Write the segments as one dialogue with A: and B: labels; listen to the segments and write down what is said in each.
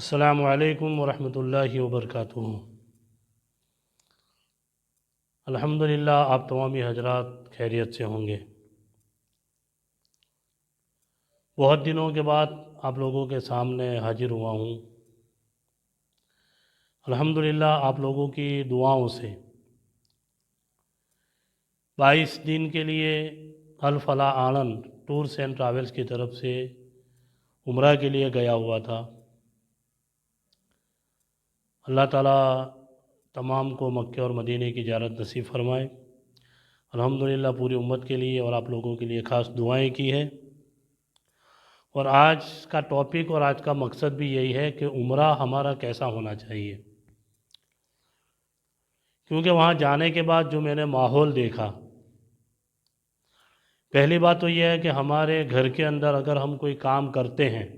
A: अस्सलामु अलैकुम वरहमतुल्लाहि वबरकातुहू। अल्हम्दुलिल्लाह आप तमामी हजरात खैरियत से होंगे। बहुत दिनों के बाद आप लोगों के सामने हाजिर हुआ हूँ। अल्हम्दुलिल्लाह आप लोगों की दुआओं से 22 दिन के लिए अल फलाह आनंद टूर्स एंड ट्रैवल्स की तरफ से उम्रा के लिए गया हुआ था। अल्लाह ताला तमाम को मक्के और मदीने की ज़ियारत नसीब फरमाए। अल्हम्दुलिल्लाह पूरी उम्मत के लिए और आप लोगों के लिए ख़ास दुआएं की है। और आज का टॉपिक और आज का मकसद भी यही है कि उम्रा हमारा कैसा होना चाहिए, क्योंकि वहाँ जाने के बाद जो मैंने माहौल देखा, पहली बात तो यह है कि हमारे घर के अंदर अगर हम कोई काम करते हैं,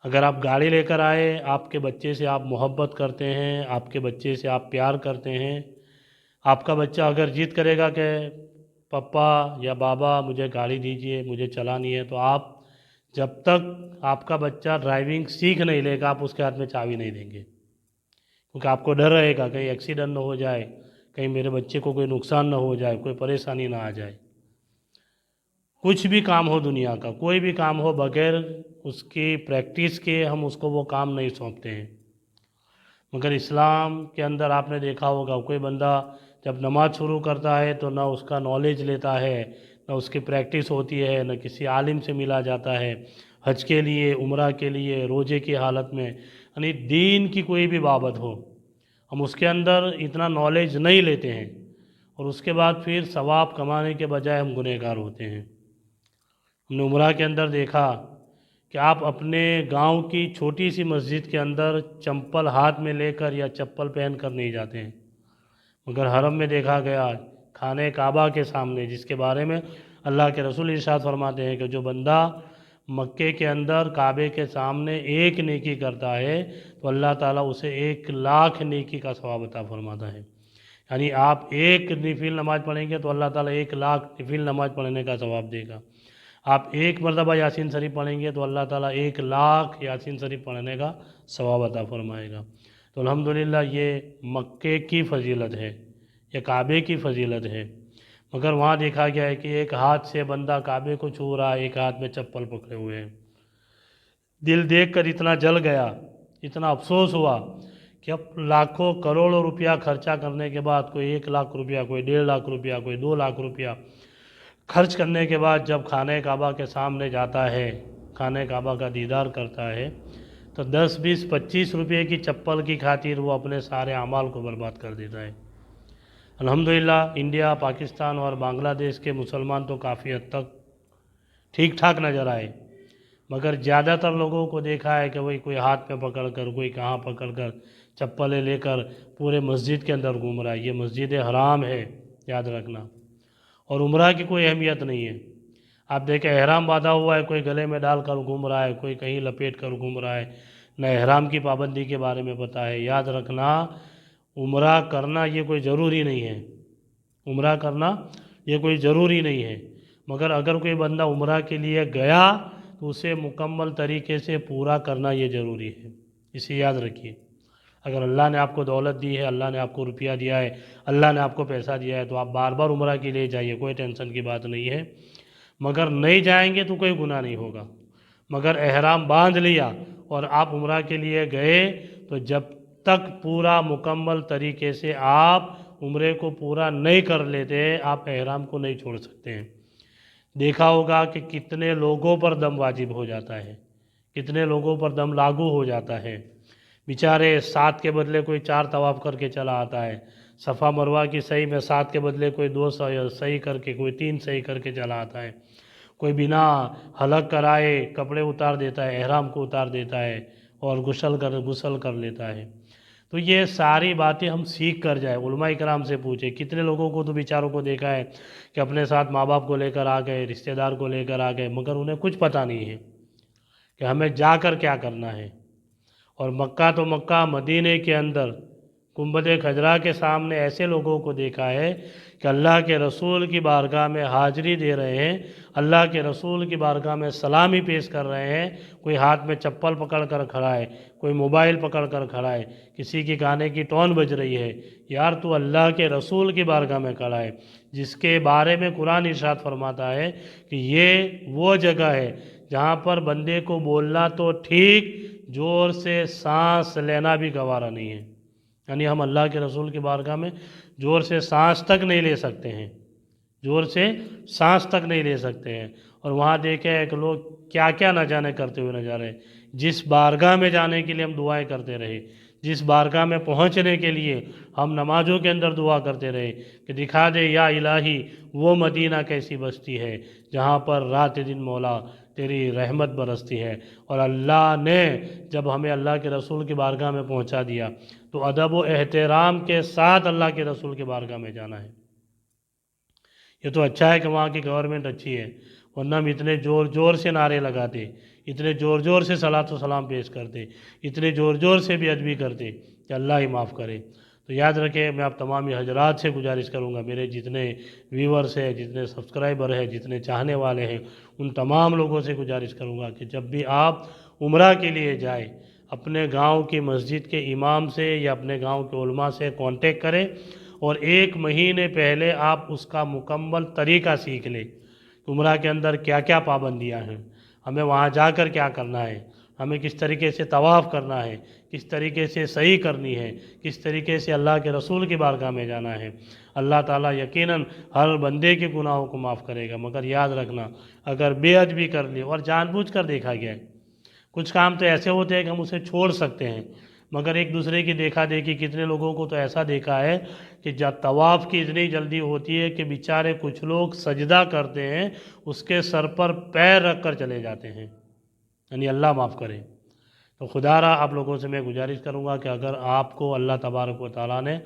A: अगर आप गाड़ी लेकर आए, आपके बच्चे से आप मोहब्बत करते हैं, आपके बच्चे से आप प्यार करते हैं, आपका बच्चा अगर जिद करेगा कि पापा या बाबा मुझे गाड़ी दीजिए, मुझे चलानी है, तो आप जब तक आपका बच्चा ड्राइविंग सीख नहीं लेगा आप उसके हाथ में चाबी नहीं देंगे, क्योंकि आपको डर रहेगा कहीं एक्सीडेंट ना हो जाए, कहीं मेरे बच्चे को कोई नुकसान ना हो जाए, कोई परेशानी ना आ जाए। कुछ भी काम हो दुनिया का, कोई भी काम हो, बगैर उसकी प्रैक्टिस के हम उसको वो काम नहीं सौंपते हैं। मगर इस्लाम के अंदर आपने देखा होगा, कोई बंदा जब नमाज शुरू करता है तो ना उसका नॉलेज लेता है, ना उसकी प्रैक्टिस होती है, ना किसी आलिम से मिला जाता है। हज के लिए, उम्रा के लिए, रोज़े की हालत में, यानी दीन की कोई भी बाबत हो, हम उसके अंदर इतना नॉलेज नहीं लेते हैं और उसके बाद फिर सवाब कमाने के बजाय हम गुनहगार होते हैं। हमने उम्रा के अंदर देखा कि आप अपने गांव की छोटी सी मस्जिद के अंदर चंपल हाथ में लेकर या चप्पल पहन कर नहीं जाते हैं, मगर हरम में देखा गया खाने काबा के सामने, जिसके बारे में अल्लाह के रसूल इरशाद फरमाते हैं कि जो बंदा मक्के के अंदर काबे के सामने एक नेकी करता है तो अल्लाह ताला उसे 1,00,000 नेकी का सवाब अता फरमाता है। यानी आप एक नफिल नमाज पढ़ेंगे तो अल्लाह ताला 1,00,000 नफिल नमाज पढ़ने का सवाब देगा। आप एक मरतबा यासीन शरीफ पढ़ेंगे तो अल्लाह ताला 1,00,000 यासीन शरीफ पढ़ने का सवाब अता फरमाएगा। तो अल्हम्दुलिल्लाह ये मक्के की फ़जीलत है, ये काबे की फ़जीलत है। मगर वहाँ देखा गया है कि एक हाथ से बंदा काबे को छू रहा है, एक हाथ में चप्पल पकड़े हुए हैं। दिल देख कर इतना जल गया, इतना अफसोस हुआ कि अब लाखों करोड़ों रुपया खर्चा करने के बाद, कोई 1,00,000 रुपया, कोई 1.5 लाख रुपया, कोई 2 लाख रुपया खर्च करने के बाद जब खाने काबा के सामने जाता है, खाने काबा का दीदार करता है, तो 10, 20, 25 रुपये की चप्पल की खातिर वो अपने सारे अमाल को बर्बाद कर देता है। अल्हम्दुलिल्लाह इंडिया, पाकिस्तान और बांग्लादेश के मुसलमान तो काफ़ी हद तक ठीक ठाक नज़र आए, मगर ज़्यादातर लोगों को देखा है कि वही कोई हाथ में पकड़ कर, कोई कहाँ पकड़ कर चप्पलें लेकर पूरे मस्जिद के अंदर घूम रहा है। ये मस्जिद हराम है, याद रखना। और उम्रा की कोई अहमियत नहीं है। आप देखें एहराम बांधा हुआ है, कोई गले में डाल कर घूम रहा है, कोई कहीं लपेट कर घूम रहा है, न एहराम की पाबंदी के बारे में पता है। याद रखना, उम्रा करना ये कोई ज़रूरी नहीं है, उम्रा करना ये कोई ज़रूरी नहीं है। मगर अगर कोई बंदा उम्रा के लिए गया तो उसे मुकम्मल तरीके से पूरा करना ये ज़रूरी है, इसे याद रखिए। अगर अल्लाह ने आपको दौलत दी है, अल्लाह ने आपको रुपया दिया है, अल्लाह ने आपको पैसा दिया है, तो आप बार बार उम्रा के लिए जाइए, कोई टेंशन की बात नहीं है। मगर नहीं जाएंगे तो कोई गुनाह नहीं होगा। मगर एहराम बांध लिया और आप उम्रा के लिए गए, तो जब तक पूरा मुकम्मल तरीके से आप उम्रे को पूरा नहीं कर लेते, आप एहराम को नहीं छोड़ सकते हैं। देखा होगा कि कितने लोगों पर दम वाजिब हो जाता है, कितने लोगों पर दम लागू हो जाता है। बेचारे 7 के बदले कोई 4 तवाफ़ करके चला आता है, सफ़ा मरवा की सही में 7 के बदले कोई 2 सही करके, कोई 3 सही करके चला आता है, कोई बिना हलक कराए कपड़े उतार देता है, एहराम को उतार देता है और गुस्ल कर लेता है। तो ये सारी बातें हम सीख कर जाए, उलमा इकराम से पूछे। कितने लोगों को तो बेचारों को देखा है कि अपने साथ माँ बाप को लेकर आ गए, रिश्तेदार को लेकर आ गए, मगर उन्हें कुछ पता नहीं है कि हमें जाकर क्या करना है। और मक्का तो मक्का, मदीने के अंदर गुंबद खजरा के सामने ऐसे लोगों को देखा है कि अल्लाह के रसूल की बारगाह में हाजिरी दे रहे हैं, अल्लाह के रसूल की बारगाह में सलामी पेश कर रहे हैं। कोई हाथ में चप्पल पकड़ कर खड़ा है, कोई मोबाइल पकड़ कर खड़ा है, किसी की गाने की टोन बज रही है। यार तू अल्लाह के रसूल की बारगाह में खड़ा है, जिसके बारे में कुरान इरशाद फरमाता है कि ये वो जगह है जहाँ पर बंदे को बोलना तो ठीक, ज़ोर से सांस लेना भी गवारा नहीं है। यानी हम अल्लाह के रसूल की बारगाह में ज़ोर से सांस तक नहीं ले सकते हैं, ज़ोर से सांस तक नहीं ले सकते हैं। और वहाँ देखे एक लोग क्या क्या न जाने करते हुए नजर आए। जिस बारगाह में जाने के लिए हम दुआएं करते रहे, जिस बारगाह में पहुँचने के लिए हम नमाजों के अंदर दुआ करते रहे कि दिखा दे या इलाही वो मदीना कैसी बस्ती है जहाँ पर रात दिन मौला तेरी रहमत बरसती है। और अल्लाह ने जब हमें अल्लाह के रसूल की बारगाह में पहुँचा दिया तो अदब व एहतराम के साथ अल्लाह के रसूल की बारगाह में जाना है। ये तो अच्छा है कि वहाँ की गवर्नमेंट अच्छी है, वरना हम इतने ज़ोर ज़ोर से नारे लगाते, इतने ज़ोर ज़ोर से सलात व सलाम पेश करते, इतने ज़ोर ज़ोर से बेअदबी करते कि अल्लाह ही माफ़ करे। तो याद रखें, मैं आप तमाम हजरात से गुजारिश करूँगा, मेरे जितने व्यूवर्स हैं, जितने सब्सक्राइबर हैं, जितने चाहने वाले हैं, उन तमाम लोगों से गुजारिश करूँगा कि जब भी आप उम्रा के लिए जाए, अपने गांव की मस्जिद के इमाम से या अपने गांव के उलमा से कांटेक्ट करें और 1 महीने पहले आप उसका मुकम्मल तरीका सीख लें। उम्रा के अंदर क्या क्या पाबंदियां हैं, हमें वहाँ जाकर क्या करना है, हमें किस तरीके से तवाफ़ करना है, किस तरीके से सही करनी है, किस तरीके से अल्लाह के रसूल की बारगाह में जाना है। अल्लाह ताला यकीनन हर बंदे के गुनाहों को माफ़ करेगा, मगर याद रखना अगर बेअदबी कर ली और जानबूझकर देखा गया है, कुछ काम तो ऐसे होते हैं कि हम उसे छोड़ सकते हैं, मगर एक दूसरे की देखा देखी कितने लोगों को तो ऐसा देखा है कि जब तवाफ़ की इतनी जल्दी होती है कि बेचारे कुछ लोग सजदा करते हैं, उसके सर पर पैर रख कर चले जाते हैं, यानी अल्लाह माफ़ करे। तो खुदारा आप लोगों से मैं गुजारिश करूँगा कि अगर आपको अल्लाह तबारक व तआला ने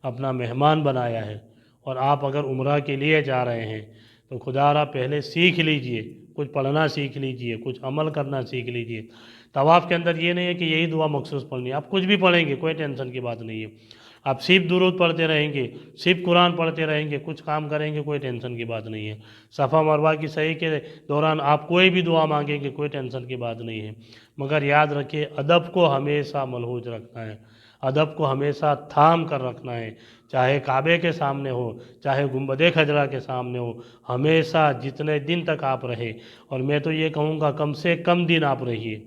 A: अपना मेहमान बनाया है और आप अगर उम्रा के लिए जा रहे हैं तो खुदारा पहले सीख लीजिए, कुछ पढ़ना सीख लीजिए, कुछ अमल करना सीख लीजिए। तवाफ़ के अंदर ये नहीं है कि यही दुआ मखसूस पढ़नी है, आप कुछ भी पढ़ेंगे कोई टेंशन की बात नहीं है। आप सिर्फ दुरूद पढ़ते रहेंगे, सिर्फ कुरान पढ़ते रहेंगे, कुछ काम करेंगे, कोई टेंशन की बात नहीं है। सफ़ा मरवा की सही के दौरान आप कोई भी दुआ मांगेंगे, कोई टेंशन की बात नहीं है। मगर याद रखिए अदब को हमेशा मलहूज रखना है, अदब को हमेशा थाम कर रखना है, चाहे काबे के सामने हो, चाहे गुंबद खजरा के सामने हो, हमेशा जितने दिन तक आप रहे। और मैं तो ये कहूँगा कम से कम दिन आप रहिए,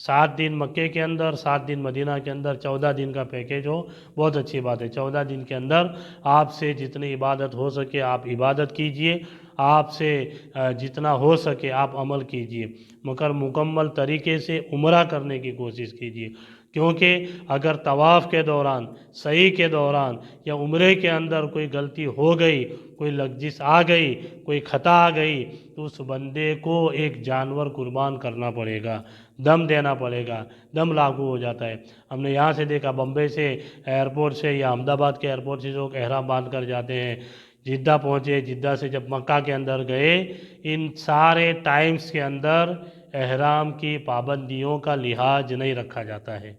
A: 7 दिन मक्के के अंदर, 7 दिन मदीना के अंदर, 14 दिन का पैकेज हो, बहुत अच्छी बात है। 14 दिन के अंदर आपसे जितनी इबादत हो सके आप इबादत कीजिए, आपसे जितना हो सके आप अमल कीजिए, मगर मुकम्मल तरीके से उम्रा करने की कोशिश कीजिए। क्योंकि अगर तवाफ़ के दौरान, सही के दौरान या उम्रे के अंदर कोई गलती हो गई, कोई लग्जिश आ गई, कोई ख़ता आ गई, तो उस बंदे को एक जानवर कुर्बान करना पड़ेगा, दम देना पड़ेगा, दम लागू हो जाता है। हमने यहाँ से देखा, बम्बई से एयरपोर्ट से या अहमदाबाद के एयरपोर्ट से लोग एहराम बांध कर जाते हैं, जिद्दा पहुँचे, जिद्दा से जब मक्का के अंदर गए, इन सारे टाइम्स के अंदर एहराम की पाबंदियों का लिहाज नहीं रखा जाता है।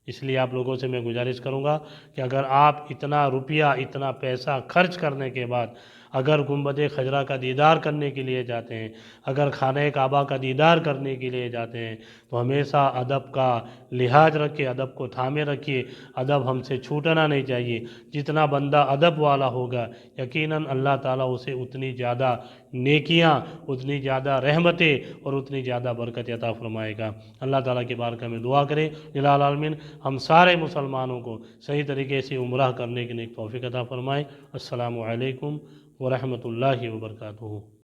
A: इसलिए आप लोगों से मैं गुजारिश करूंगा कि अगर आप इतना रुपया, इतना पैसा खर्च करने के बाद अगर गुंबद खजरा का दीदार करने के लिए जाते हैं, अगर खाने काबा का दीदार करने के लिए जाते हैं, तो हमेशा अदब का लिहाज रखिए, अदब को थामे रखिए, अदब हमसे छूटना नहीं चाहिए। जितना बंदा अदब वाला होगा यकीनन अल्लाह ताला उसे उतनी ज़्यादा नेकियां, उतनी ज़्यादा रहमतें और उतनी ज़्यादा बरकत अता फरमाएगा। अल्लाह ताला के बारगाह में दुआ करें इलाल आलमीन हम सारे मुसलमानों को सही तरीके से उम्रा करने की तौफीक अता फरमाए। अस्सलामु अलैकुम व रहमतुल्लाहि व बरकातुहू।